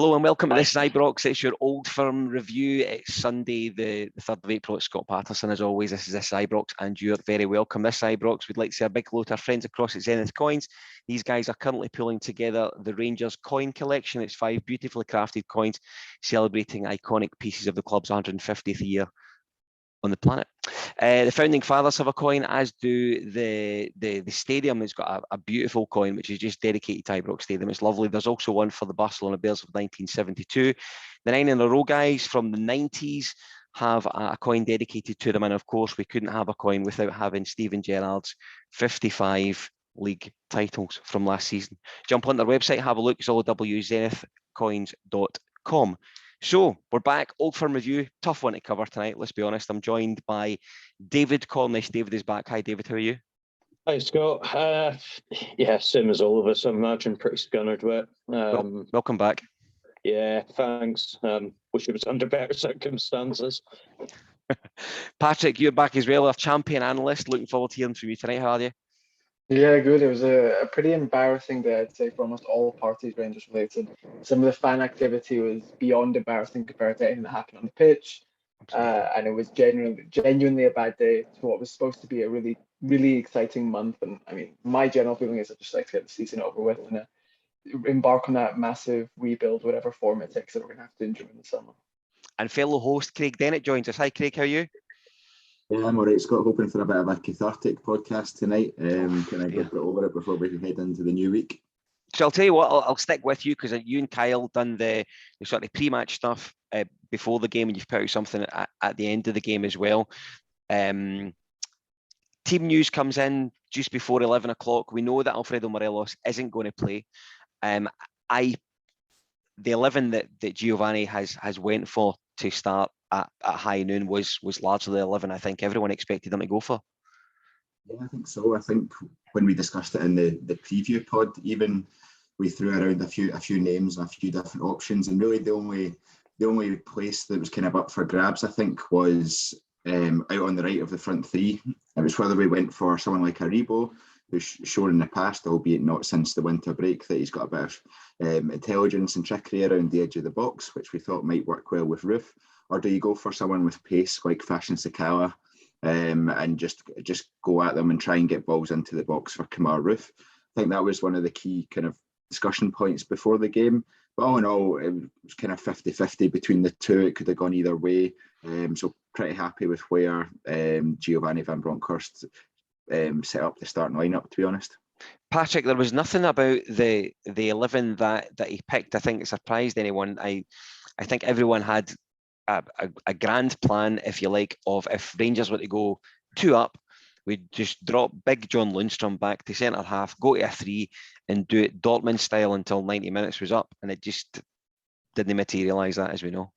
Hello and welcome to This is Ibrox. It's your Old Firm review. It's Sunday, the 3rd of April. It's Scott Patterson, as always. This is Ibrox, and you're very welcome. This Ibrox, we'd like to say a big hello to our friends across at Zenith Coins. These guys are currently pulling together the Rangers coin collection. It's 5 beautifully crafted coins celebrating iconic pieces of the club's 150th year on the planet. The founding fathers have a coin, as do the stadium. It's got a beautiful coin which is just dedicated to Ibrox Stadium. It's lovely. There's also one for the Barcelona Bears of 1972. The 9 in a row guys from the 90s have a coin dedicated to them, and of course we couldn't have a coin without having Steven Gerrard's 55 league titles from last season. Jump on their website, have a look. It's all zenithcoins.com. So we're back, Old Firm review, tough one to cover tonight, let's be honest. I'm joined by David Cornish. David is back. Hi David, how are you? Hi Scott. Yeah, same as all of us, I imagine, pretty scunnered with it. Welcome back. Yeah, thanks. Wish it was under better circumstances. Patrick, you're back as well, our champion analyst. Looking forward to hearing from you tonight. How are you? Yeah, good. It was a pretty embarrassing day, I'd say, for almost all parties Rangers related. Some of the fan activity was beyond embarrassing compared to anything that happened on the pitch. And it was genuinely a bad day to what was supposed to be a really, really exciting month. And I mean, my general feeling is I'd just like to get the season over with and embark on that massive rebuild, whatever form it takes that we're going to have to endure in the summer. And fellow host Craig Dennett joins us. Hi Craig, how are you? Yeah, I'm all right, Scott. Hoping for a bit of a cathartic podcast tonight. Can I get over it before we can head into the new week? So I'll tell you what, I'll stick with you because you and Kyle done the sort of pre-match stuff before the game, and you've put out something at the end of the game as well. Team news comes in just before 11 o'clock. We know that Alfredo Morelos isn't going to play. The 11 that Giovanni has went for to start at high noon was largely the 11 I think everyone expected them to go for. Yeah, I think so. I think when we discussed it in the preview pod, even we threw around a few names and a few different options, and really the only place that was kind of up for grabs, I think, was out on the right of the front three. It was whether we went for someone like Aribo, who's shown in the past, albeit not since the winter break, that he's got a bit of intelligence and trickery around the edge of the box, which we thought might work well with Roof. Or do you go for someone with pace like Fashion Sakala and just go at them and try and get balls into the box for Kamar Roof? I think that was one of the key kind of discussion points before the game. But all in all, it was kind of 50-50 between the two. It could have gone either way. So pretty happy with where Giovanni van Bronckhorst set up the starting lineup, to be honest. Patrick, there was nothing about the 11 that he picked, I think, it surprised anyone. I think everyone had a grand plan, if you like, of if Rangers were to go 2 up, we'd just drop big John Lundstrom back to centre half, go to a 3 and do it Dortmund style until 90 minutes was up, and it just didn't materialise that, as we know.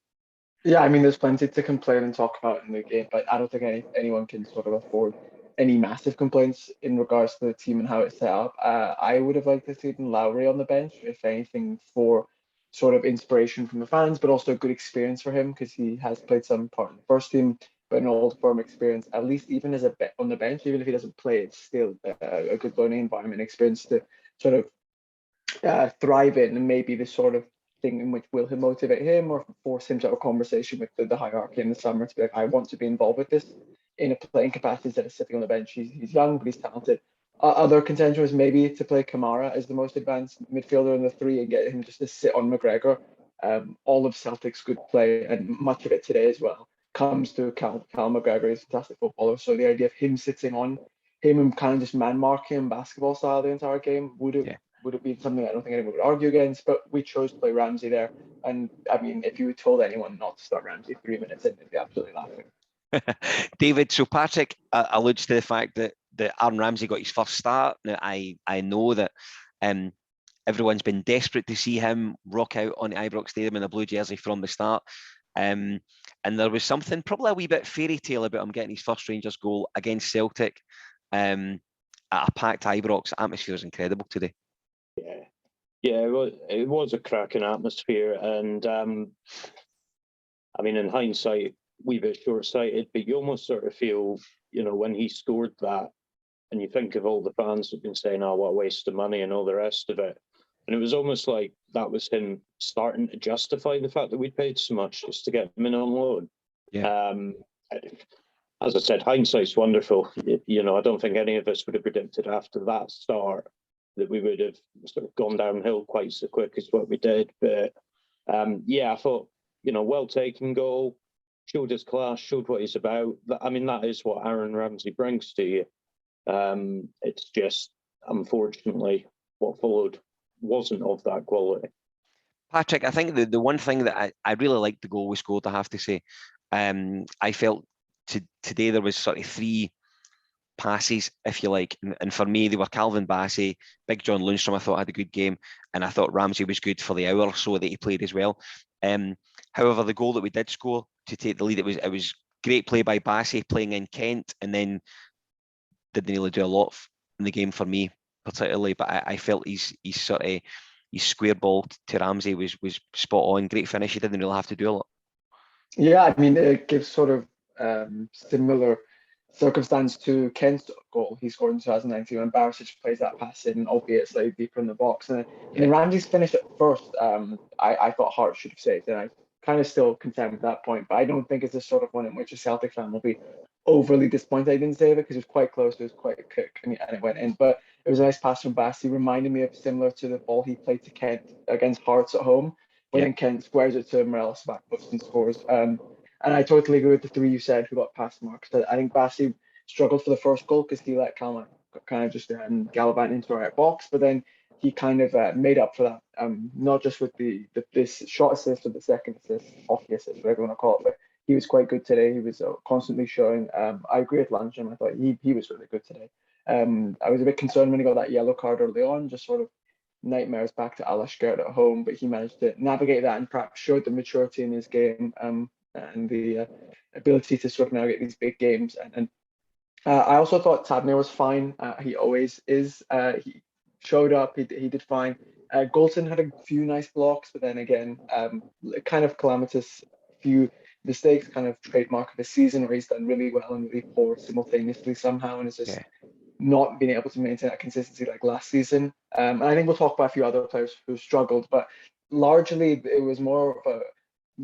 Yeah, I mean, there's plenty to complain and talk about in the game, but I don't think anyone can sort of afford any massive complaints in regards to the team and how it's set up. I would have liked to see Lowry on the bench, if anything, for sort of inspiration from the fans, but also a good experience for him because he has played some part in the first team, but an Old Firm experience, at least even as on the bench, even if he doesn't play, it's still a good learning environment experience to sort of thrive in, and maybe the sort of thing in which will motivate him or force him to have a conversation with the hierarchy in the summer to be like, I want to be involved with this in a playing capacity instead of sitting on the bench. He's young, but he's talented. Other contention was maybe to play Kamara as the most advanced midfielder in the 3 and get him just to sit on McGregor. All of Celtic's good play, and much of it today as well, comes to Cal McGregor. He's a fantastic footballer. So the idea of him sitting on him and kind of just man-marking him basketball style the entire game would have been something I don't think anyone would argue against, but we chose to play Ramsey there. And I mean, if you told anyone not to start Ramsey 3 minutes in, they'd be absolutely laughing. David, so Patrick alludes to the fact that Aaron Ramsey got his first start. Now, I know that everyone's been desperate to see him rock out on the Ibrox Stadium in a blue jersey from the start. And there was something probably a wee bit fairy tale about him getting his first Rangers goal against Celtic at a packed Ibrox. Atmosphere is incredible today. Yeah, it was a cracking atmosphere, and I mean, in hindsight, wee bit short-sighted, but you almost sort of feel, when he scored that, and you think of all the fans who've been saying, "Oh, what a waste of money," and all the rest of it. And it was almost like that was him starting to justify the fact that we'd paid so much just to get him in on loan. Yeah. As I said, hindsight's wonderful. You know, I don't think any of us would have predicted after that start that we would have sort of gone downhill quite so quick as what we did. But I thought, you know, well taken goal, showed his class, showed what he's about. I mean, that is what Aaron Ramsey brings to you. It's just, unfortunately, what followed wasn't of that quality. Patrick, I think the one thing that I really liked the goal we scored, I have to say. I felt today there was sort of three passes, if you like, and for me they were Calvin Bassey, Big John Lundstrom I thought had a good game, and I thought Ramsey was good for the hour or so that he played as well. However, the goal that we did score to take the lead, it was great play by Bassey playing in Kent, and then didn't really do a lot in the game for me particularly, but I felt his square ball to Ramsey was spot on. Great finish. He didn't really have to do a lot. Yeah, I mean, it gives sort of similar circumstance to Kent's goal he scored in 2019 when Barisic plays that pass in, albeit slightly deeper in the box. And then Ramsey's finish at first, I thought Hart should have saved, and I kind of still contend with that point. But I don't think it's the sort of one in which a Celtic fan will be overly disappointed I didn't save it, because it was quite close, it was quite quick, and it went in. But it was a nice pass from Bassey, reminded me of similar to the ball he played to Kent against Hearts at home, when then Kent squares it to Morelos back post and scores. And I totally agree with the three you said who got past Mark. I think Bassey struggled for the first goal because he let Calma kind of just gallivant into the right box, but then he kind of made up for that, not just with this shot assist or the second assist, hockey assist, whatever you want to call it, but he was quite good today. He was constantly showing. I agree with Lundstrom. I thought he was really good today. I was a bit concerned when he got that yellow card early on, just sort of nightmares back to Alashkert at home, but he managed to navigate that and perhaps showed the maturity in his game and the ability to sort of navigate these big games. And I also thought Tabner was fine. He always is. He showed up. He did fine. Goulton had a few nice blocks, but then again, kind of calamitous few mistakes, kind of trademark of the season, where he's done really well and really poor simultaneously somehow, and it's just not being able to maintain that consistency like last season. And I think we'll talk about a few other players who struggled, but largely it was more of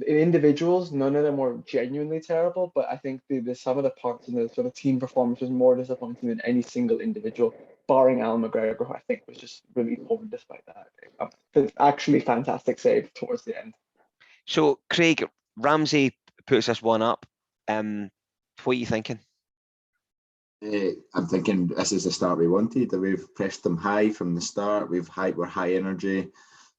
individuals. None of them were genuinely terrible, but I think the sum of the parts and the sort of team performance was more disappointing than any single individual, barring Alan McGregor, who I think was just really poor despite that. Actually, fantastic save towards the end. So, Craig, Ramsey puts this one up. What are you thinking? I'm thinking this is the start we wanted. We've pressed them high from the start. We're high energy.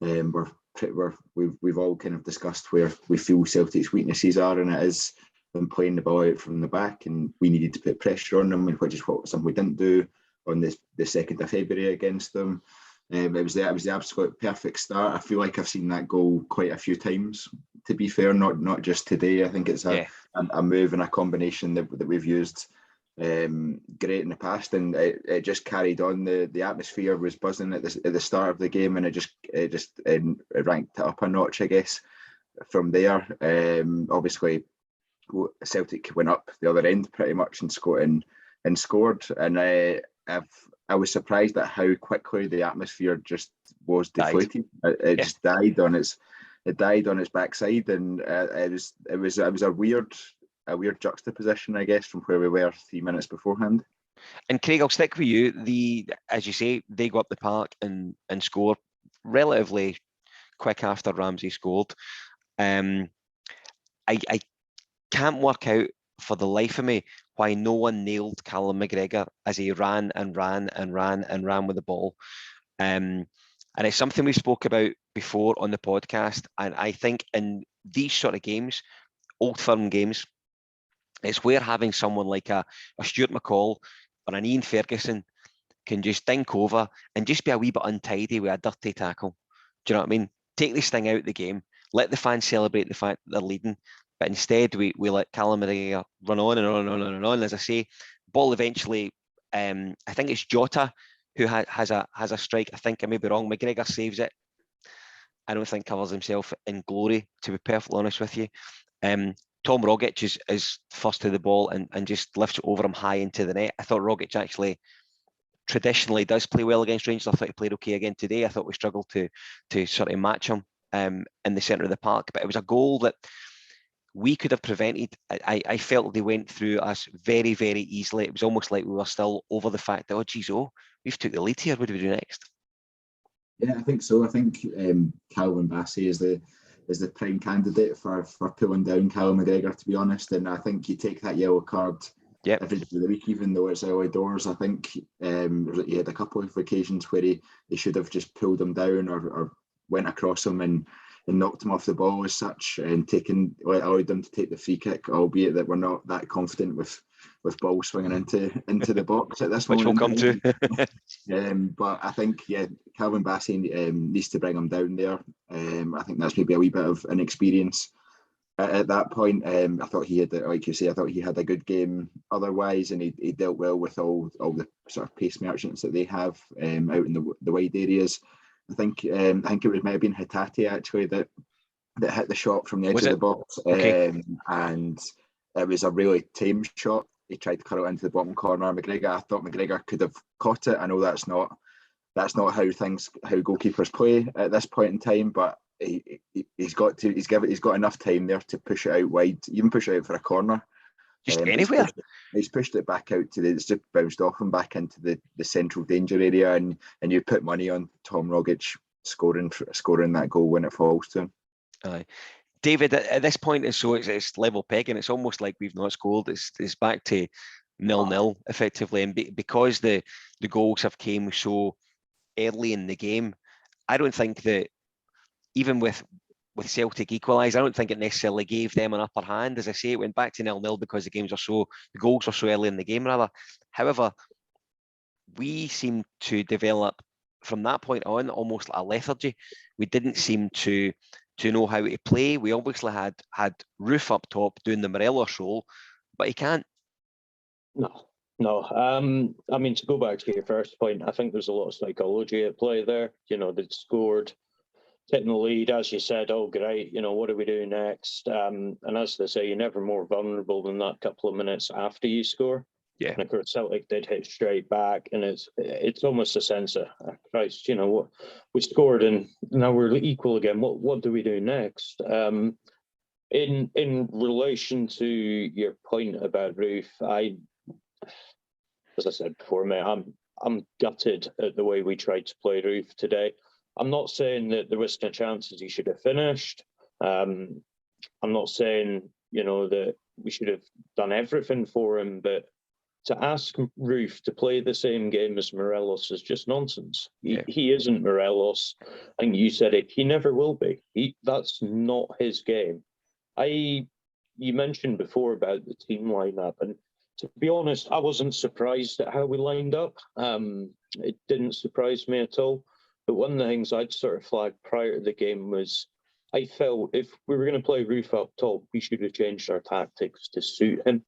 We've all kind of discussed where we feel Celtic's weaknesses are, and it is them playing the ball out from the back, and we needed to put pressure on them, which is something we didn't do on the 2nd of February against them. It was the absolute perfect start. I feel like I've seen that goal quite a few times, to be fair, not just today. I think it's a move and a combination that we've used great in the past, and it just carried on. The atmosphere was buzzing at the start of the game, and it ranked it up a notch, I guess, from there. Obviously Celtic went up the other end pretty much and scored, and I was surprised at how quickly the atmosphere just was deflated. It just died on its backside, and it was a weird juxtaposition, I guess, from where we were 3 minutes beforehand. And Craig, I'll stick with you. As you say, they go up the park and score relatively quick after Ramsey scored. I can't work out for the life of me why no one nailed Callum McGregor as he ran with the ball. And it's something we spoke about before on the podcast. And I think in these sort of games, Old Firm games, it's where having someone like a Stuart McCall or an Ian Ferguson can just dink over and just be a wee bit untidy with a dirty tackle. Do you know what I mean? Take this thing out of the game, let the fans celebrate the fact that they're leading, but instead we let Callum McGregor run on and on and on and on. As I say, ball eventually, I think it's Jota who has a strike. I think I may be wrong. McGregor saves it. I don't think covers himself in glory, to be perfectly honest with you. Tom Rogic is first to the ball and just lifts it over him high into the net. I thought Rogic actually traditionally does play well against Rangers. I thought he played okay again today. I thought we struggled to sort of match him in the centre of the park, but it was a goal that we could have prevented. I felt they went through us very, very easily. It was almost like we were still over the fact that, we've took the lead here. What do we do next? Yeah, I think so. I think Calvin Bassey is the prime candidate for pulling down Callum McGregor, to be honest. And I think you take that yellow card every day of the week, even though it's early doors. I think he had a couple of occasions where he should have just pulled him down or went across him and knocked him off the ball as such, and allowed them to take the free kick, albeit that we're not that confident with ball swinging into the box at this Which moment. We'll come to. But I think, Calvin Bassey needs to bring him down there. I think that's maybe a wee bit of inexperience at that point. I thought he had, like you say, a good game otherwise, and he dealt well with all the sort of pace merchants that they have out in the wide areas. I think it might have been Hatate actually that hit the shot from the edge of the box, and it was a really tame shot. He tried to cut it into the bottom corner. I thought McGregor could have caught it. I know that's not how goalkeepers play at this point in time, but he's got enough time there to push it out wide, even push it out for a corner. Just anywhere. He's pushed it back out it's just bounced off and back into the central danger area, and you put money on Tom Rogic scoring that goal when it falls to him. Aye. David, at this point, it's level pegging. It's almost like we've not scored. It's back to 0-0 effectively, and because the goals have came so early in the game, I don't think that even with Celtic equalised, I don't think it necessarily gave them an upper hand. As I say, it went back to 0-0 because the goals are so early in the game, rather. However, we seem to develop from that point on almost like a lethargy. We didn't seem to know how to play. We obviously had Roof up top doing the Morelos role, but he can't. No. I mean, to go back to your first point, I think there's a lot of psychology at play there. They'd scored, taking the lead, as you said, oh, great, what do we do next? And as they say, you're never more vulnerable than that couple of minutes after you score. Yeah. And of course, Celtic did hit straight back, and it's almost a sense of, Christ, what we scored, and now we're equal again. What do we do next? In relation to your point about Roof, as I said before, mate, I'm gutted at the way we tried to play Roof today. I'm not saying that there was no chances he should have finished. I'm not saying, that we should have done everything for him, but to ask Roof to play the same game as Morelos is just nonsense. He isn't Morelos. I think you said it. He never will be. That's not his game. You mentioned before about the team lineup, and to be honest, I wasn't surprised at how we lined up. It didn't surprise me at all. But one of the things I'd sort of flagged prior to the game was I felt if we were going to play Roof up top, we should have changed our tactics to suit him.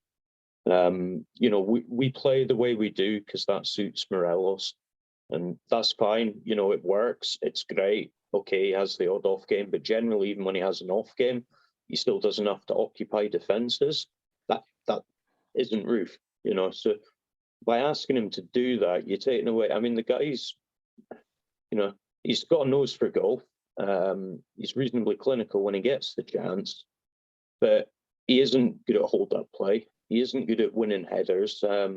We play the way we do because that suits Morelos, and that's fine. It works. It's great. Okay, he has the odd off game, but generally, even when he has an off game, he still does enough to occupy defences. That isn't Roof, So by asking him to do that, you're taking away. I mean, the guy's, he's got a nose for goal. He's reasonably clinical when he gets the chance, but he isn't good at hold-up play. He isn't good at winning headers. I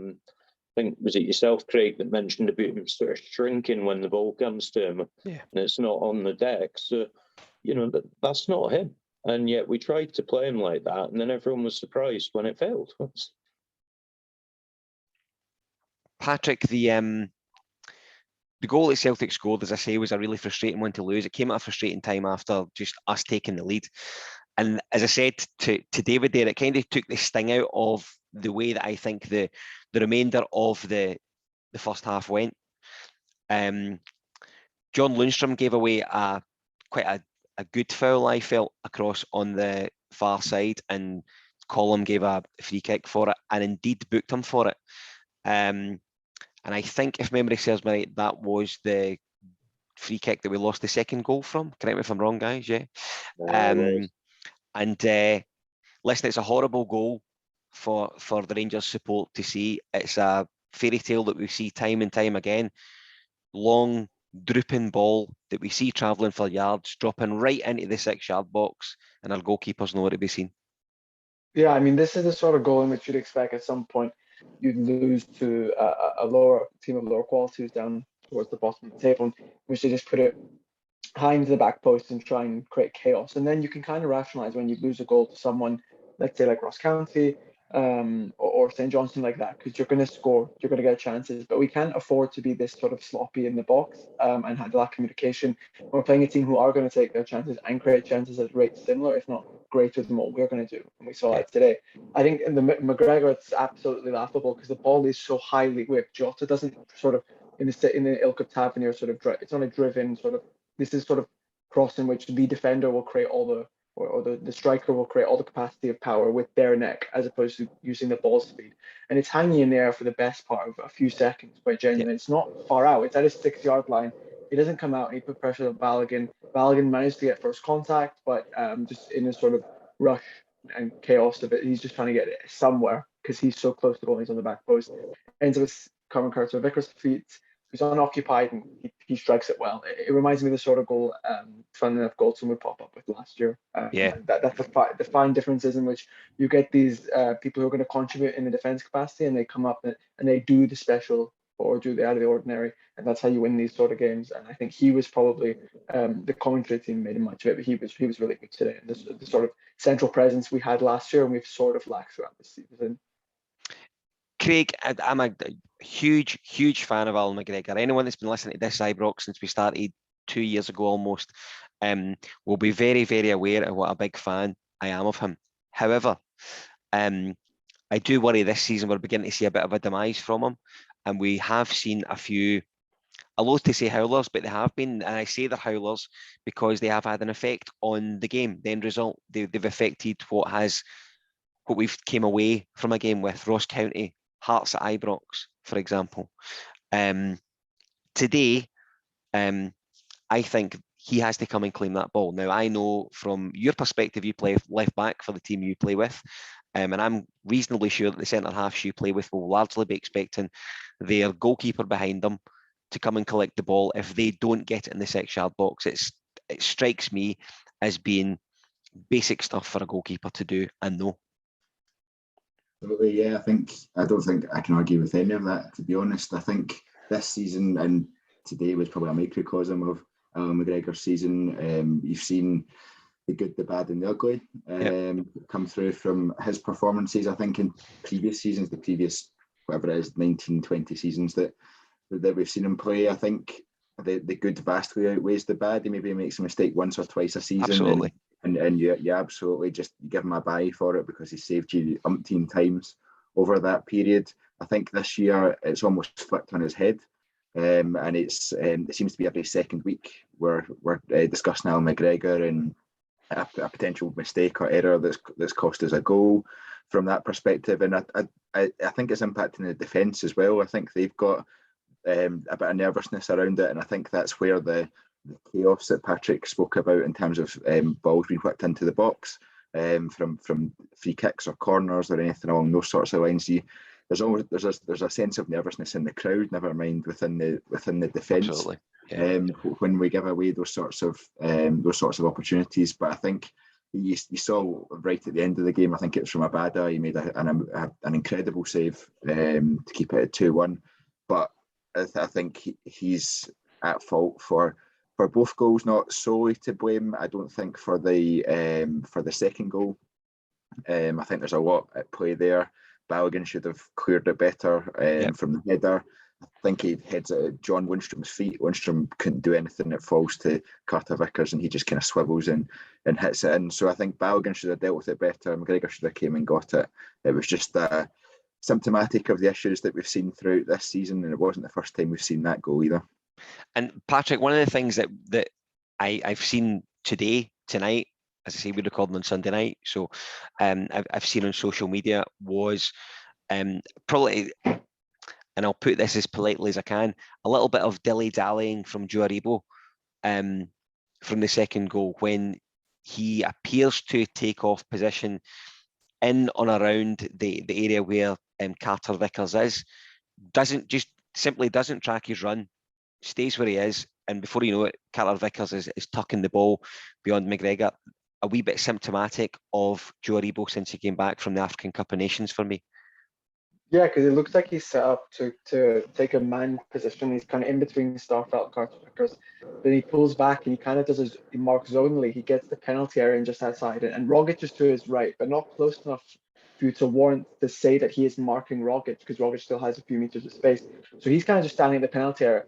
think, was it yourself, Craig, that mentioned about him sort of shrinking when the ball comes to him, and it's not on the deck. So, that's not him. And yet we tried to play him like that, and then everyone was surprised when it failed. Patrick, the goal that Celtic scored, as I say, was a really frustrating one to lose. It came at a frustrating time after just us taking the lead. And as I said to David there, it kind of took the sting out of the way that I think the remainder of the first half went. John Lundstrom gave away quite a good foul, I felt, across on the far side, and Colum gave a free kick for it, and indeed booked him for it. And I think, if memory serves me right, that was the free kick that we lost the second goal from. Correct me if I'm wrong, guys. Yeah. And listen, it's a horrible goal for the Rangers support to see. It's a fairy tale that we see time and time again. Long, drooping ball that we see travelling for yards, dropping right into the 6-yard box, and our goalkeeper's nowhere to be seen. Yeah, I mean, this is the sort of goal in which you'd expect at some point you'd lose to a lower team of lower quality who's down towards the bottom of the table, in which they just put it high into the back post and try and create chaos. And then you can kind of rationalise when you lose a goal to someone, let's say like Ross County or St. Johnstone like that, because you're going to score, you're going to get chances. But we can't afford to be this sort of sloppy in the box and have lack communication. We're playing a team who are going to take their chances and create chances at rates similar, if not greater than what we're going to do. And we saw that today. I think in the McGregor, it's absolutely laughable because the ball is so highly whipped. Jota doesn't sort of, in the ilk of Tavernier, sort of, it's not a driven sort of, this is sort of cross in which the defender will create all the, or the striker will create all the capacity of power with their neck, as opposed to using the ball speed. And it's hanging in there for the best part of a few seconds, quite genuine. It's not far out. It's at his 6-yard line. He doesn't come out and he put pressure on Balogun. Balogun managed to get first contact, but just in a sort of rush and chaos of it, he's just trying to get it somewhere because he's so close to the ball. He's on the back post. Ends up with Cameron Carter-Vickers' feet. He's unoccupied and he strikes it well. It reminds me of the sort of goal, fun enough, Goldson would pop up with last year. That's the fine differences in which you get these people who are going to contribute in the defense capacity, and they come up and they do the special or do the out of the ordinary, and that's how you win these sort of games. And I think he was probably the commentary team made much of it, but he was really good today. And the sort of central presence we had last year, and we've sort of lacked throughout this season. Craig, I'm a huge fan of Alan McGregor. Anyone that's been listening to this Ibrox since we started 2 years ago almost will be very, very aware of what a big fan I am of him. However, I do worry this season we're beginning to see a bit of a demise from him, and we have seen a few, I loathe to say howlers, but they have been, and I say they're howlers because they have had an effect on the game. The end result, they've affected what we've came away from a game with. Ross County, Hearts at Ibrox, for example. Today, I think he has to come and claim that ball. Now, I know from your perspective, you play left back for the team you play with, and I'm reasonably sure that the centre-halves you play with will largely be expecting their goalkeeper behind them to come and collect the ball if they don't get it in the 6-yard box. It strikes me as being basic stuff for a goalkeeper to do and know. Absolutely, yeah. I don't think I can argue with any of that, to be honest. I think this season and today was probably a microcosm of Alan McGregor's season. You've seen the good, the bad and the ugly come through from his performances. I think in previous seasons, the previous, whatever it is, 19, 20 seasons that we've seen him play, I think the good vastly outweighs the bad. He maybe makes a mistake once or twice a season. Absolutely. And you absolutely just give him a bye for it because he saved you umpteen times over that period. I think this year it's almost flipped on his head, and it seems to be every second week we're discussing Alan McGregor and a potential mistake or error that's cost us a goal from that perspective. And I think it's impacting the defence as well. I think they've got a bit of nervousness around it, and I think that's where the chaos that Patrick spoke about in terms of balls being whipped into the box from free kicks or corners or anything along those sorts of lines. There's a sense of nervousness in the crowd, never mind within the defence. Absolutely. Yeah. When we give away those sorts of opportunities. But I think you saw right at the end of the game, I think it was from Abada, he made an incredible save to keep it at 2-1. But I think he's at fault for both goals, not solely to blame. I don't think for the second goal. I think there's a lot at play there. Balogun should have cleared it better from the header. I think he heads it at John Winstrom's feet. Winstrom couldn't do anything. It falls to Carter-Vickers and he just kind of swivels and hits it in. So I think Balogun should have dealt with it better. McGregor should have came and got it. It was just symptomatic of the issues that we've seen throughout this season, and it wasn't the first time we've seen that goal either. And Patrick, one of the things that I've seen tonight, as I say, we're recording on Sunday night, so I've seen on social media was probably, and I'll put this as politely as I can, a little bit of dilly-dallying from Joe Aribo from the second goal when he appears to take off position in and around the area where Carter-Vickers is. simply doesn't track his run, stays where he is, and before you know it, Carter Vickers is tucking the ball beyond McGregor. A wee bit symptomatic of Joe Aribo since he came back from the African Cup of Nations for me. Yeah, because it looks like he's set up to take a man position. He's kind of in between Starfelt and Carter Vickers. Then he pulls back and he kind of he marks zonally. He gets the penalty area just outside it. And Rogic is to his right, but not close enough for you to warrant to say that he is marking Rogic, because Rogic still has a few meters of space. So he's kind of just standing in the penalty area,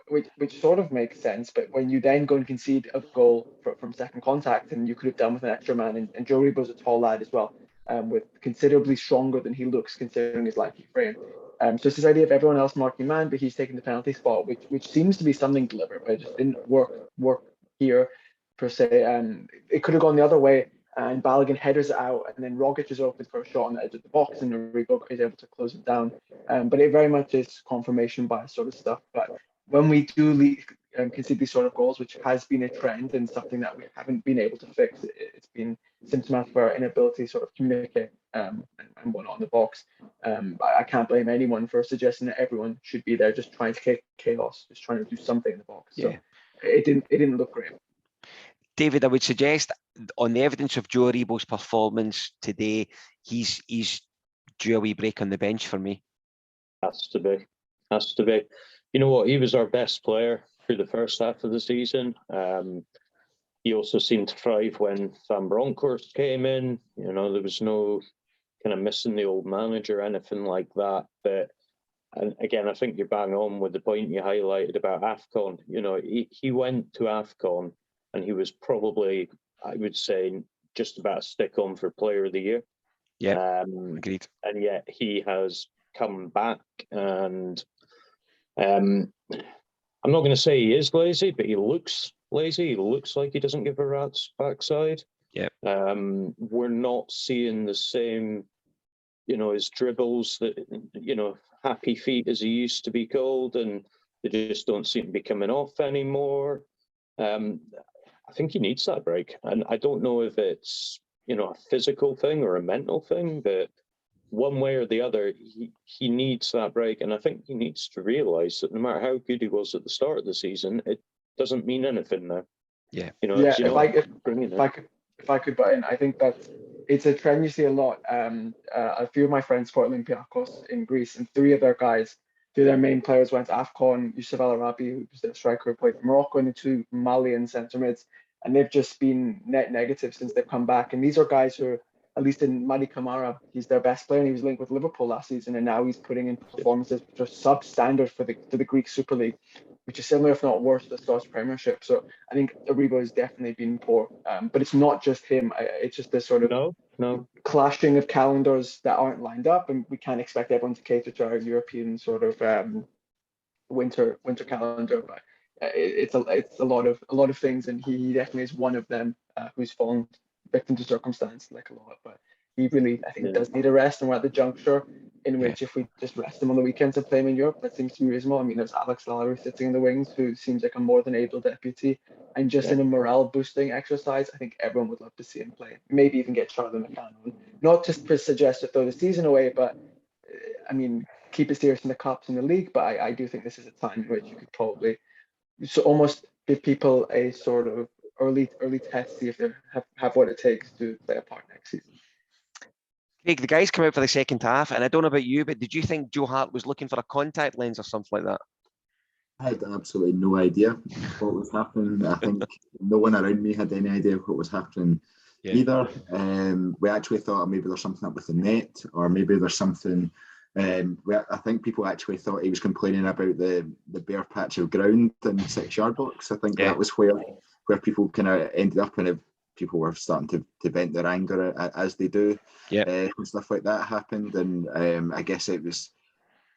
which sort of makes sense. But when you then go and concede a goal from second contact, and you could have done with an extra man, and Joe Aribo's a tall lad as well, with considerably stronger than he looks considering his likely frame. So it's this idea of everyone else marking man, but he's taking the penalty spot, which seems to be something deliberate, but it just didn't work here per se. It could have gone the other way, and Balogun headers it out, and then Rogic is open for a shot on the edge of the box, and Aribo is able to close it down. But it very much is confirmation bias sort of stuff. But when we do concede these sort of goals, which has been a trend and something that we haven't been able to fix, it's been symptomatic of our inability to sort of communicate and whatnot in the box. I can't blame anyone for suggesting that everyone should be there just trying to kick chaos, just trying to do something in the box. So it didn't look great. David, I would suggest on the evidence of Joe Aribo's performance today, he's due a wee break on the bench for me. Has to be. You know what? He was our best player through the first half of the season. He also seemed to thrive when Van Bronckhorst came in. You know, there was no kind of missing the old manager or anything like that. But, and again, I think you're bang on with the point you highlighted about AFCON. You know, he went to AFCON and he was probably, I would say, just about a stick on for Player of the Year. Yeah, agreed. And yet he has come back, and I'm not going to say he is lazy, but he looks lazy. He looks like he doesn't give a rat's backside. Yeah. We're not seeing the same, you know, his dribbles, that, you know, happy feet as he used to be called, and they just don't seem to be coming off anymore. I think he needs that break, and I don't know if it's, you know, a physical thing or a mental thing, but one way or the other, he needs that break. And I think he needs to realise that no matter how good he was at the start of the season, it doesn't mean anything now. Yeah. You know, yeah, if I could butt in, I think that it's a trend you see a lot. A few of my friends for Olympiacos in Greece, and three of their main players went to AFCON. Yusuf Al Arabi, who was their striker, who played for Morocco, and the two Malian centre mids. And they've just been net negative since they've come back. And these are guys who are, at least in Madi Kamara, he's their best player, and he was linked with Liverpool last season, and now he's putting in performances which are substandard for the Greek Super League, which is similar, if not worse, to the Scottish Premiership. So I think Aribo has definitely been poor, but it's not just him. It's just this sort of clashing of calendars that aren't lined up, and we can't expect everyone to cater to our European sort of winter calendar. But it's a lot of things, and he definitely is one of them who's fallen victim to circumstance, like a lot. But he really, I think, does need a rest, and we're at the juncture in which if we just rest him on the weekends and play him in Europe, that seems to be reasonable. I mean, there's Alex Lowry sitting in the wings, who seems like a more than able deputy, and just in a morale boosting exercise, I think everyone would love to see him play. Maybe even get Charlie McCann on, not just to suggest to throw the season away, but I mean, keep it serious in the cups in the league. But I do think this is a time in which you could probably almost give people a sort of early test, see if they have what it takes to play a part next season. Craig, the guys come out for the second half, and I don't know about you, but did you think Joe Hart was looking for a contact lens or something like that? I had absolutely no idea what was happening. I think no one around me had any idea what was happening either. We actually thought maybe there's something up with the net, or maybe there's something. I think people actually thought he was complaining about the bare patch of ground in the 6-yard box. I think that was where people kind of ended up, and people were starting to vent their anger as they do. And stuff like that happened, and I guess it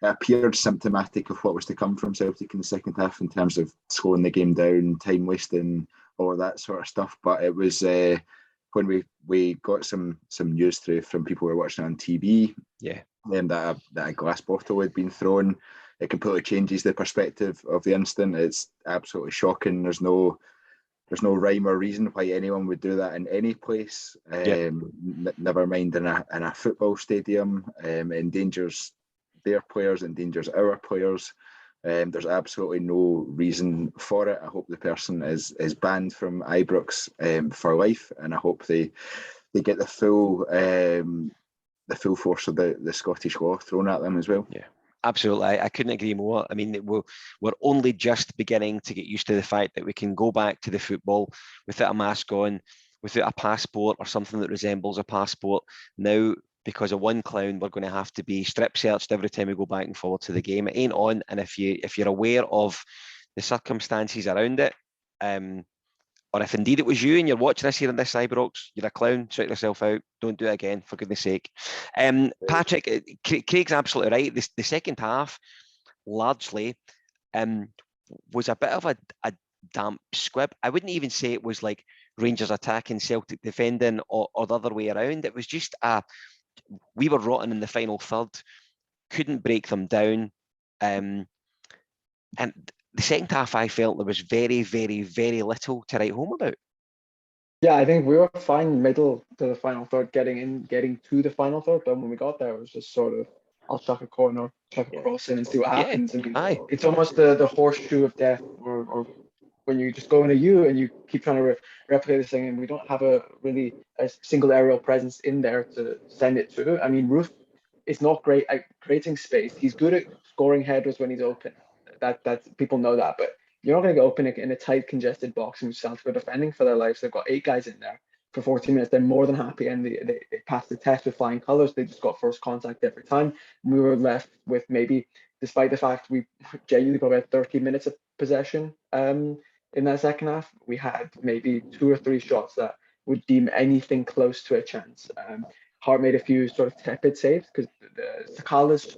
appeared symptomatic of what was to come from Celtic in the second half in terms of slowing the game down, time wasting, all that sort of stuff. But it was when we got some news through from people who were watching on TV, that a glass bottle had been thrown. It completely changes the perspective of the incident. It's absolutely shocking. There's no rhyme or reason why anyone would do that in any place. Never mind in a football stadium. Endangers their players, endangers our players. There's absolutely no reason for it. I hope the person is banned from Ibrox for life, and I hope they get the full force of the Scottish law thrown at them as well. Yeah, absolutely. I couldn't agree more. I mean, we're only just beginning to get used to the fact that we can go back to the football without a mask on, without a passport or something that resembles a passport. Now, because of one clown, we're going to have to be strip searched every time we go back and forward to the game. It ain't on. And if you're aware of the circumstances around it, or if indeed it was you and you're watching us here in this Ibrox, you're a clown, sort yourself out. Don't do it again, for goodness sake. Patrick, Craig's absolutely right. The second half, largely, was a bit of a damp squib. I wouldn't even say it was like Rangers attacking, Celtic defending, or the other way around. It was just we were rotten in the final third, couldn't break them down. And the second half, I felt there was very, very, very little to write home about. Yeah, I think we were fine middle to the final third, getting to the final third. But when we got there, it was just sort of, I'll chuck a corner, chuck a cross in and see what happens. I mean, it's almost the horseshoe of death, or when you just go in a U and you keep trying to replicate this thing, and we don't have a single aerial presence in there to send it to. I mean, Roof is not great at creating space. He's good at scoring headers when he's open. That's people know that, but you're not going to go open in a tight, congested box and Celtic are defending for their lives. They've got 8 guys in there for 14 minutes. They're more than happy, and they passed the test with flying colours. They just got first contact every time. And we were left with, maybe, despite the fact we genuinely probably had 30 minutes of possession in that second half, we had maybe 2 or 3 shots that would deem anything close to a chance. Hart made a few sort of tepid saves, because Sakala's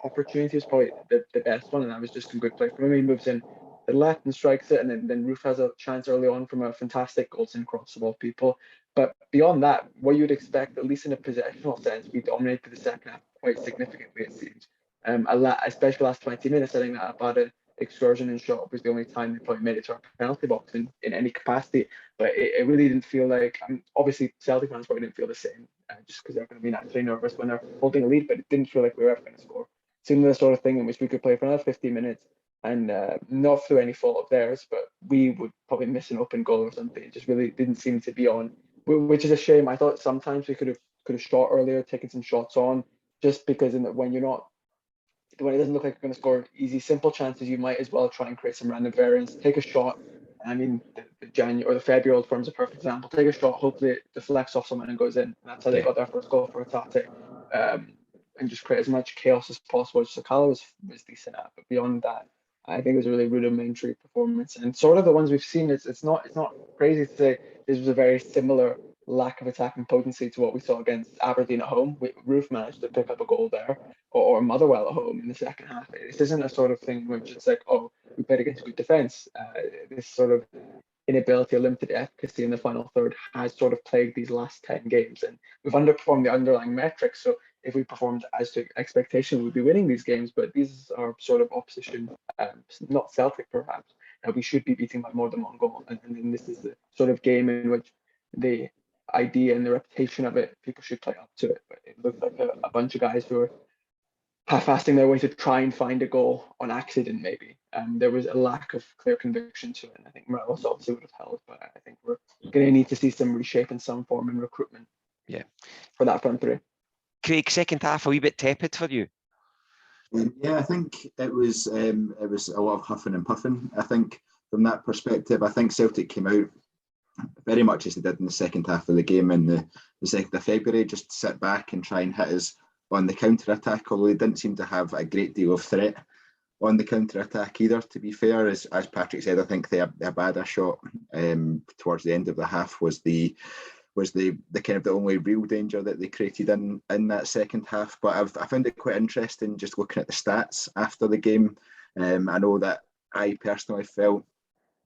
opportunity was probably the best one, and that was just some good play from him. He moves in the left and strikes it, and then Roof has a chance early on from a fantastic Goldson cross of all people. But beyond that, what you'd expect, at least in a possessional sense, we dominated the second half quite significantly, it seems. Especially the last 20 minutes, I think that about an excursion and shot was the only time they probably made it to our penalty box in any capacity. But it really didn't feel like, obviously Celtic fans probably didn't feel the same, just because they're going to be naturally nervous when they're holding a lead, but it didn't feel like we were ever going to score. It seemed the sort of thing in which we could play for another 15 minutes, and not through any fault of theirs, but we would probably miss an open goal or something. It just really didn't seem to be on, which is a shame. I thought sometimes we could have shot earlier, taken some shots on, just because when it doesn't look like you're going to score easy, simple chances, you might as well try and create some random variance, take a shot. I mean, the January or the February Old Firm is a perfect example. Take a shot, hopefully it deflects off someone and goes in. And that's how they got their first goal for Atate. And just create as much chaos as possible, which Sakala was decent at. But beyond that, I think it was a really rudimentary performance. And sort of the ones we've seen, it's not crazy to say this was a very similar lack of attacking potency to what we saw against Aberdeen at home. Roof managed to pick up a goal there, or Motherwell at home in the second half. This isn't a sort of thing which it's like, oh, we played against good defence. This sort of inability or limited efficacy in the final third has sort of plagued these last 10 games, and we've underperformed the underlying metrics. So if we performed as to expectation, we'd be winning these games, but these are sort of opposition, not Celtic perhaps, that we should be beating by more than one goal. And then this is the sort of game in which the idea and the reputation of it, people should play up to it. But it looked like a bunch of guys who were half-assing their way to try and find a goal on accident, maybe. There was a lack of clear conviction to it, and I think Morelos obviously would have held, but I think we're going to need to see some reshape in some form in recruitment. Yeah, for that front three. Craig, second half a wee bit tepid for you. Yeah, I think it was a lot of huffing and puffing. I think from that perspective, I think Celtic came out very much as they did in the second half of the game in the 2nd of February, just sit back and try and hit us on the counter-attack, although they didn't seem to have a great deal of threat on the counter-attack either, to be fair. As Patrick said, I think the Abada shot towards the end of the half was the kind of the only real danger that they created in that second half. But I found it quite interesting just looking at the stats after the game. I know that I personally felt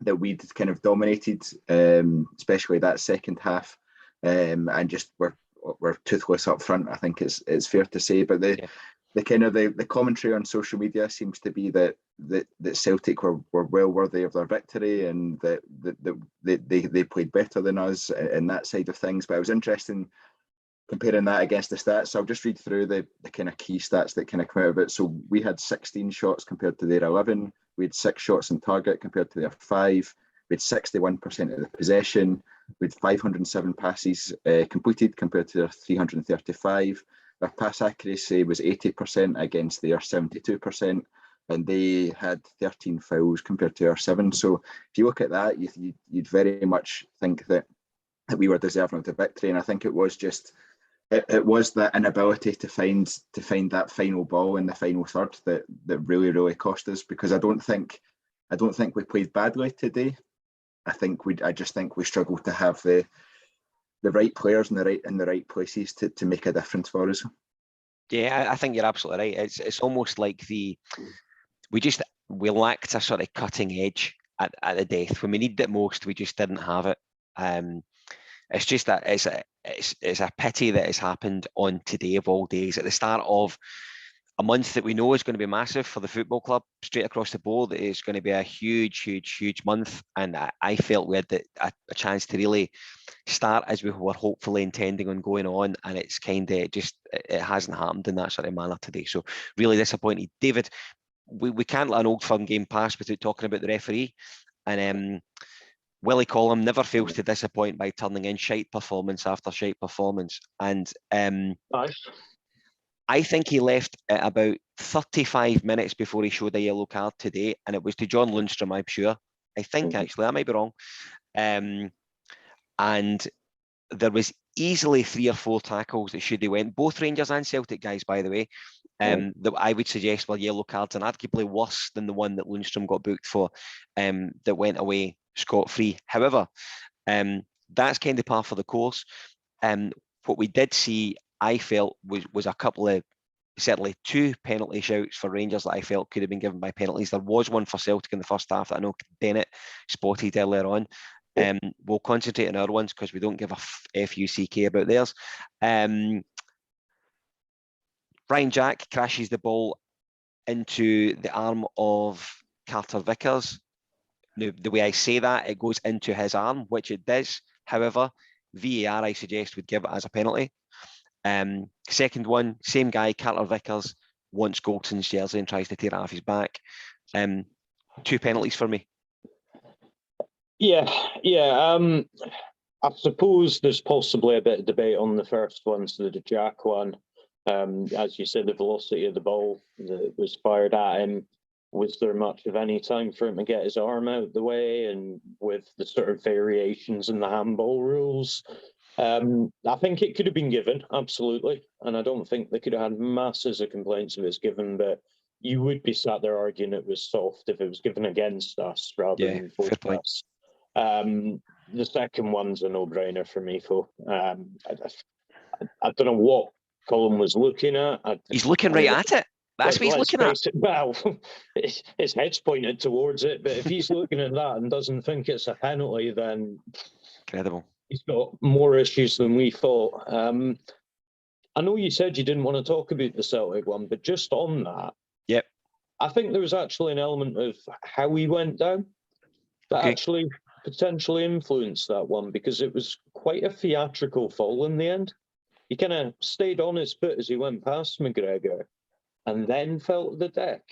that we'd kind of dominated, especially that second half, and just we're toothless up front. I think it's fair to say. But the kind of the commentary on social media seems to be that Celtic were well worthy of their victory, and that they played better than us in that side of things. But it was interesting comparing that against the stats, I'll just read through the kind of key stats that kind of come out of it. So we had 16 shots compared to their 11. We had 6 shots on target compared to their 5. We had 61% of the possession. We had 507 passes completed compared to their 335. Our pass accuracy was 80% against their 72%. And they had 13 fouls compared to our 7. So if you look at that, you'd very much think that we were deserving of the victory. And I think it was just it was the inability to find that final ball in the final third that really cost us, because I don't think we played badly today. I just think we struggled to have the right players in the right places to make a difference for us. Yeah, I think you're absolutely right. It's almost like we lacked a sort of cutting edge at the death. When we needed it most, we just didn't have it. It's just that it's a pity that it's happened on today of all days, at the start of a month that we know is going to be massive for the football club straight across the board. It's going to be a huge month, and I felt we had a chance to really start as we were hopefully intending on going on, and it's kind of it hasn't happened in that sort of manner today. So really disappointed. David, we can't let an Old Firm game pass without talking about the referee, and Willie Collum never fails to disappoint by turning in shite performance after shite performance. And I think he left at about 35 minutes before he showed a yellow card today, and it was to John Lundstrom, I'm sure. I think, actually, I might be wrong. And there was easily 3 or 4 tackles that should have went, both Rangers and Celtic guys, by the way, that I would suggest were yellow cards, and arguably worse than the one that Lundstrom got booked for, that went away scot-free. However, that's kind of par for the course. What we did see, I felt, was a couple of, certainly 2 penalty shouts for Rangers that I felt could have been given by penalties. There was one for Celtic in the first half that I know Bennett spotted earlier on. We'll concentrate on our ones because we don't give a FUCK about theirs. Ryan Jack crashes the ball into the arm of Carter Vickers. Now, the way I say that, it goes into his arm, which it does. However, VAR, I suggest, would give it as a penalty. Second one, same guy, Carter Vickers, wants Goldson's jersey and tries to tear it off his back. 2 penalties for me. Yeah. I suppose there's possibly a bit of debate on the first one, so the Jack one. As you said, the velocity of the ball that was fired at him. Was there much of any time for him to get his arm out of the way? And with the sort of variations in the handball rules, I think it could have been given, absolutely. And I don't think they could have had masses of complaints if it's given, but you would be sat there arguing it was soft if it was given against us rather than for us. The second one's a no-brainer for me, though. I don't know what Colin was looking at. He's looking right at it. That's what he's looking at. Well, his head's pointed towards it, but if he's looking at that and doesn't think it's a penalty, then incredible. He's got more issues than we thought. I know you said you didn't want to talk about the Celtic one, but just on that, yep, I think there was actually an element of how he went down that actually potentially influenced that one, because it was quite a theatrical fall in the end. He kind of stayed on his foot as he went past McGregor and then fell to the deck.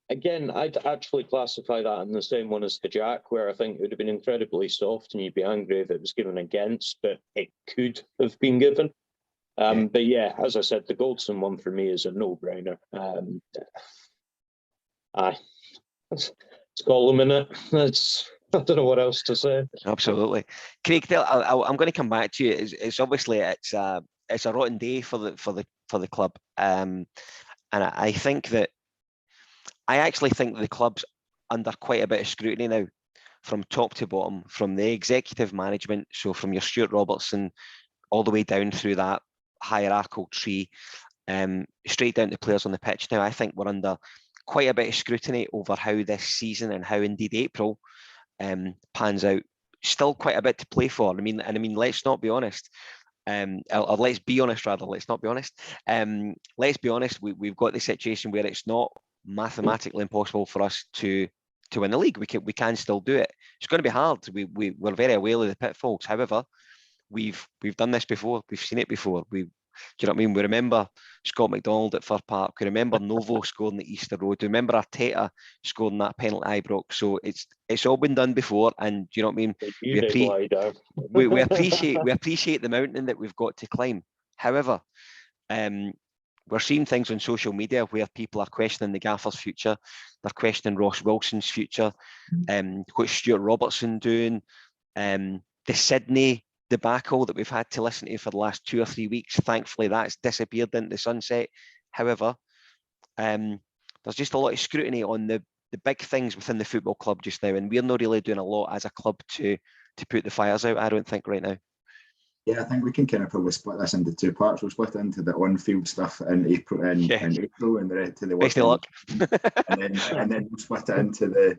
Again, I'd actually classify that in the same one as the Jack, where I think it would have been incredibly soft and you'd be angry if it was given against, but it could have been given. But yeah, as I said, the Goldson one for me is a no-brainer. Let's call him in it. I don't know what else to say. Absolutely. Craig, I'm going to come back to you. It's obviously it's a rotten day for the club. And I think that I actually think the club's under quite a bit of scrutiny now, from top to bottom, from the executive management, so from your Stuart Robertson all the way down through that hierarchical tree, straight down to players on the pitch. Now, I think we're under quite a bit of scrutiny over how this season and how indeed April pans out. Still quite a bit to play for. I mean, let's not be honest. Or let's be honest, rather. Let's not be honest. Let's be honest. We've got the situation where it's not mathematically impossible for us to win the league. We can still do it. It's going to be hard. We're very aware of the pitfalls. However, we've done this before. We've seen it before. Do you know what I mean? We remember Scott McDonald at Fir Park. We remember Novo scoring at Easter Road. We remember Arteta scoring that penalty at Ibrox. So it's all been done before, and do you know what I mean? We appreciate the mountain that we've got to climb. However, we're seeing things on social media where people are questioning the gaffer's future. They're questioning Ross Wilson's future. What's Stuart Robertson doing? The Sydney debacle that we've had to listen to for the last 2 or 3 weeks. Thankfully, that's disappeared into the sunset. However, there's just a lot of scrutiny on the big things within the football club just now, and we're not really doing a lot as a club to put the fires out, I don't think, right now. Yeah, I think we can kind of probably split this into 2 parts. We'll split it into the on-field stuff in April, and the rest to the best of luck. and then we'll split it into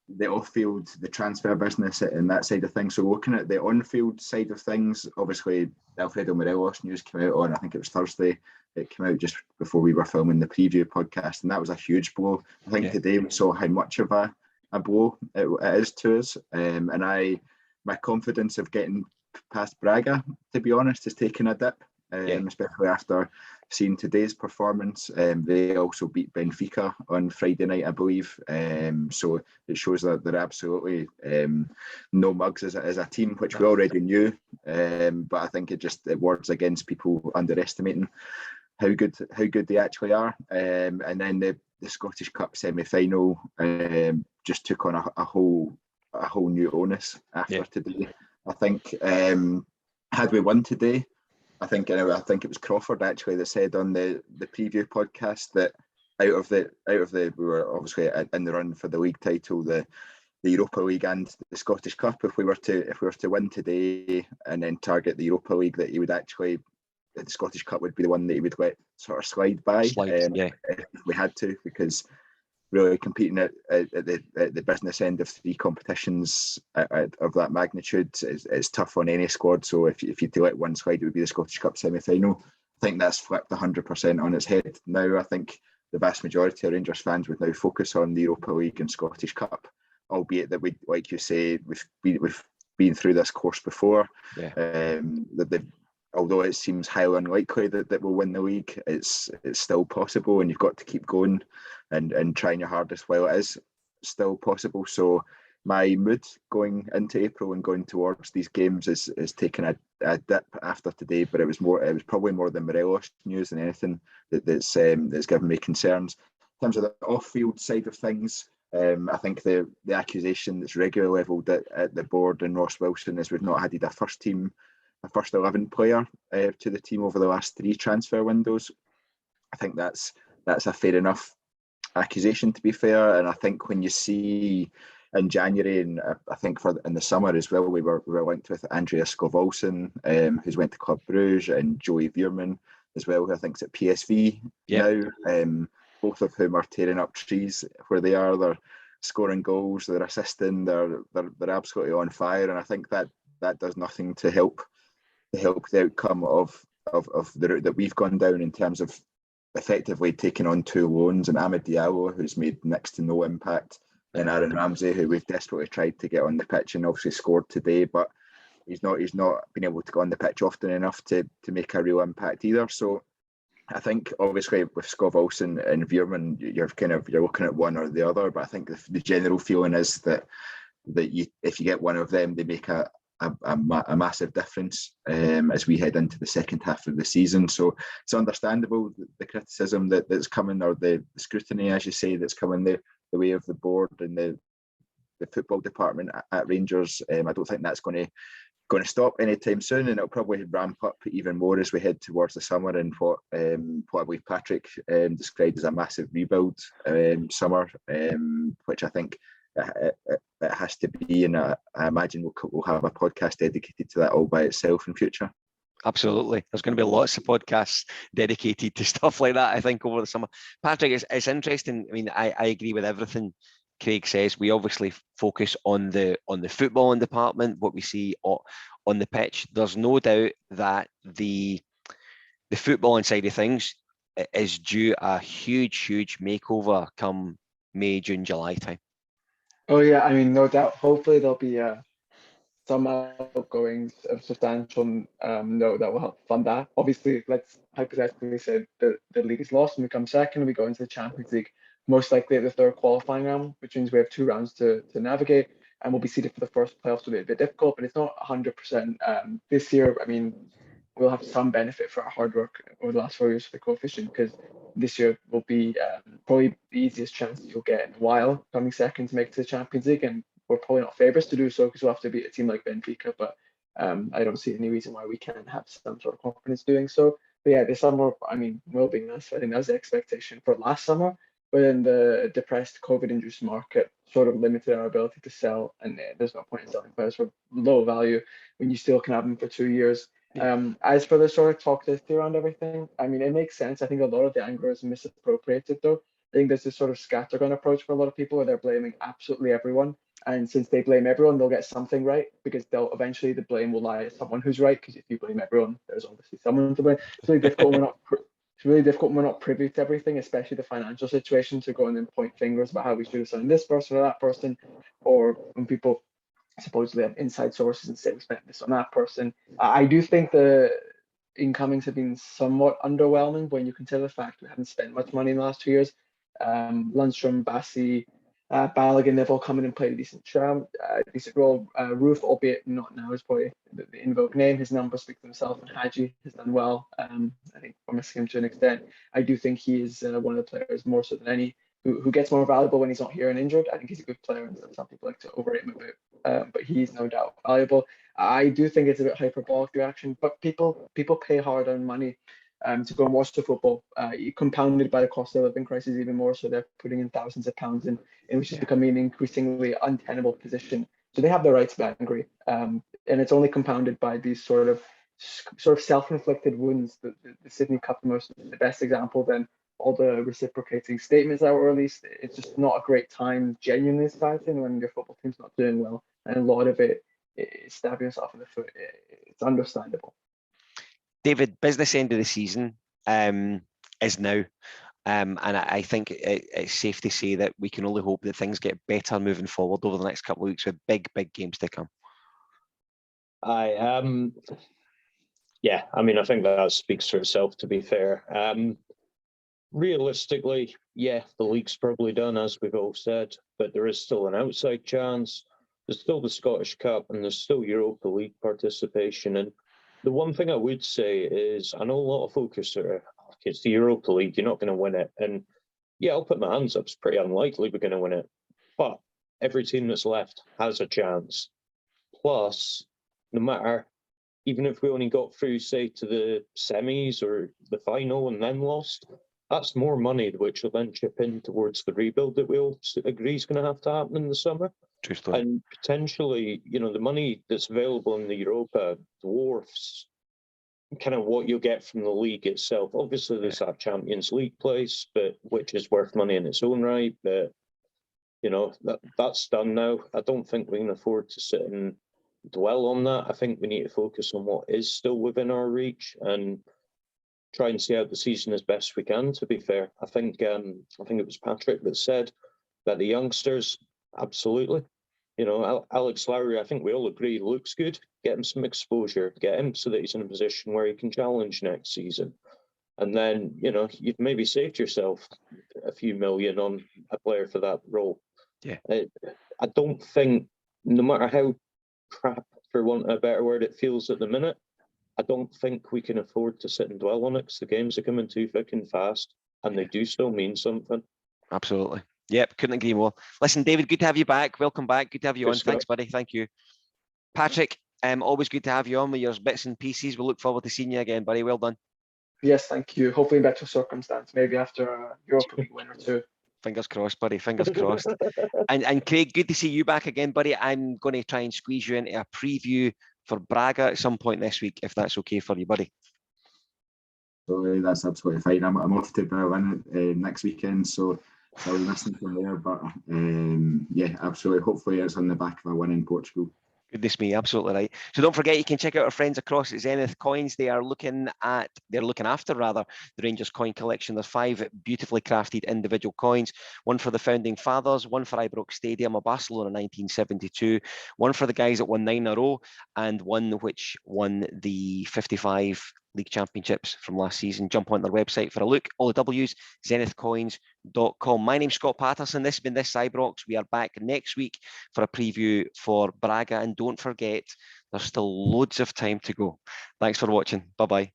the off-field, the transfer business and that side of things. So looking at the on-field side of things, obviously Alfredo Morelos news came out on, I think it was Thursday. It came out just before we were filming the preview podcast, and that was a huge blow. I think today we saw how much of a blow it is to us, and my confidence of getting past Braga, to be honest, has taken a dip, especially after seeing today's performance. They also beat Benfica on Friday night, I believe. So it shows that they're absolutely no mugs as a team, which we already knew. But I think it wards against people underestimating how good they actually are. And then the Scottish Cup semi-final just took on a whole new onus after today. I think had we won today, I think it was Crawford actually that said on the preview podcast that out of the we were obviously in the run for the league title, the Europa League and the Scottish Cup. If we were to win today and then target the Europa League, that he would actually, the Scottish Cup would be the one that he would let sort of slide by. If we had to, because really competing at the business end of 3 competitions of that magnitude is tough on any squad. So if you to let one slide, it would be the Scottish Cup semi-final. I think that's flipped 100% on its head now. I think the vast majority of Rangers fans would now focus on the Europa League and Scottish Cup, albeit that we, like you say, we've been through this course before. Although it seems highly unlikely that we'll win the league, it's still possible, and you've got to keep going and trying your hardest while it is still possible. So my mood going into April and going towards these games is taking a dip after today, but it was probably more the Morelos news than anything that's given me concerns. In terms of the off-field side of things, I think the accusation that's regularly levelled at the board and Ross Wilson is we've not added a first 11 player to the team over the last 3 transfer windows. I think that's a fair enough accusation, to be fair. And I think when you see in January, and I think in the summer as well, we were linked with Andreas Skov-Olsen, who's went to Club Brugge, and Joey Veerman as well, who I think's at PSV now. Both of whom are tearing up trees where they are. They're scoring goals, they're assisting, they're absolutely on fire. And I think that does nothing to help the outcome of the route that we've gone down in terms of effectively taking on 2 loans, and Amad Diallo, who's made next to no impact, and Aaron Ramsey, who we've desperately tried to get on the pitch and obviously scored today, but he's not been able to go on the pitch often enough to make a real impact either. So I think obviously with Skov-Olsen and Veerman, you're looking at one or the other, but I think the general feeling is that if you get one of them, they make a massive difference as we head into the second half of the season. So it's understandable the criticism that's coming, or the scrutiny, as you say, that's coming the way of the board and the football department at Rangers. I don't think that's going to stop anytime soon, and it'll probably ramp up even more as we head towards the summer and what I believe Patrick described as a massive rebuild summer, which I think it has to be, and I imagine we'll have a podcast dedicated to that all by itself in future. Absolutely. There's going to be lots of podcasts dedicated to stuff like that, I think, over the summer. Patrick, it's interesting. I mean, I agree with everything Craig says. We obviously focus on the footballing department, what we see on the pitch. There's no doubt that the footballing side of things is due a huge makeover come May, June, July time. Oh yeah, I mean, no doubt. Hopefully there'll be some outgoings of substantial note that will help fund that. Obviously, let's hypothetically say the league is lost and we come second and we go into the Champions League, most likely at the third qualifying round, which means we have 2 rounds to navigate, and we'll be seeded for the first playoffs. So it'll be a bit difficult, but it's not 100%. This year, I mean, we'll have some benefit for our hard work over the last 4 years for the coefficient, because this year will be probably the easiest chance you'll get in a while, coming second to make it to the Champions League, and we're probably not favourites to do so because we'll have to beat a team like Benfica, but I don't see any reason why we can't have some sort of confidence doing so. But yeah, this summer, I mean, will be nice. I think that was the expectation for last summer, but then the depressed COVID-induced market sort of limited our ability to sell, and there's no point in selling players for low value when you still can have them for 2 years. As for the sort of toxicity around everything, I mean, it makes sense. I think a lot of the anger is misappropriated, though. I think there's this sort of scattergun approach for a lot of people where they're blaming absolutely everyone. And since they blame everyone, they'll get something right, because they'll eventually the blame will lie at someone who's right. Because if you blame everyone, there's obviously someone to blame. It's really difficult when we're not privy to everything, especially the financial situation, to go in and point fingers about how we should have signed this person or that person, or when people supposedly have inside sources and say we spent this on that person. I do think the incomings have been somewhat underwhelming when you consider the fact we haven't spent much money in the last 2 years. Lundstrom, Bassi, Balogun, they've all come in and played a decent role. Roof, albeit not now, is probably the invoked name. His numbers speak for themselves, and Hadji has done well. I think we're missing him to an extent. I do think he is one of the players more so than any who gets more valuable when he's not here and injured. I think he's a good player, and some people like to overrate him a bit, but he's no doubt valuable. I do think it's a bit hyperbolic reaction, but people pay hard-earned money to go and watch the football, compounded by the cost of living crisis even more. So they're putting in thousands of pounds in which is becoming an increasingly untenable position. So they have the right to be angry, and it's only compounded by these sort of self-inflicted wounds. The Sydney Cup, the best example. Then all the reciprocating statements that were released. It's just not a great time, genuinely exciting, when your football team's not doing well, and a lot of it is stabbing yourself in the foot. It's understandable. David, business end of the season is now. And I think it's safe to say that we can only hope that things get better moving forward over the next couple of weeks with big games to come. I mean, I think that speaks for itself, to be fair. Realistically, the league's probably done, as we've all said, but there is still an outside chance. There's still the Scottish Cup, and there's still Europa League participation. And the one thing I would say is, I know a lot of focus are, it's the Europa League, you're not going to win it. And I'll put my hands up, it's pretty unlikely we're going to win it. But every team that's left has a chance. Plus, no matter, even if we only got through, say, to the semis or the final and then lost, that's more money which will then chip in towards the rebuild that we all agree is going to have to happen in the summer. And potentially, the money that's available in the Europa dwarfs kind of what you'll get from the league itself. Obviously, there's that Champions League place, but which is worth money in its own right. But that's done now. I don't think we can afford to sit and dwell on that. I think we need to focus on what is still within our reach and try and see out the season as best we can. To be fair, I think it was Patrick that said that the youngsters, absolutely. Alex Lowry, I think we all agree, looks good. Get him some exposure, get him so that he's in a position where he can challenge next season. And then, you've maybe saved yourself a few million on a player for that role. Yeah. I don't think, no matter how crap, for want of a better word, it feels at the minute, I don't think we can afford to sit and dwell on it, because the games are coming too thick and fast, and they do still mean something. Absolutely. Yep, couldn't agree more. Listen, David, good to have you back. Welcome back. Good to have you on. Thanks, buddy. Thank you. Patrick, always good to have you on with your bits and pieces. We'll look forward to seeing you again, buddy. Well done. Yes, thank you. Hopefully in better circumstance, maybe after a Europa League win or two. Fingers crossed, buddy. Fingers crossed. And Craig, good to see you back again, buddy. I'm going to try and squeeze you into a preview for Braga at some point this week, if that's okay for you, buddy. So that's absolutely fine. I'm off to Berlin next weekend, so I'll be listening from there. But absolutely. Hopefully it's on the back of a win in Portugal. Goodness me, absolutely right. So don't forget, you can check out our friends across at Zenith Coins. They're looking after the Rangers coin collection. There's 5 beautifully crafted individual coins, one for the founding fathers, one for Ibrox Stadium of Barcelona 1972, one for the guys that won 9 in a row, and one which won the 55 League Championships from last season. Jump on their website for a look. All the W's, zenithcoins.com. My name's Scott Patterson. This has been This Ibrox. We are back next week for a preview for Braga. And don't forget, there's still loads of time to go. Thanks for watching. Bye-bye.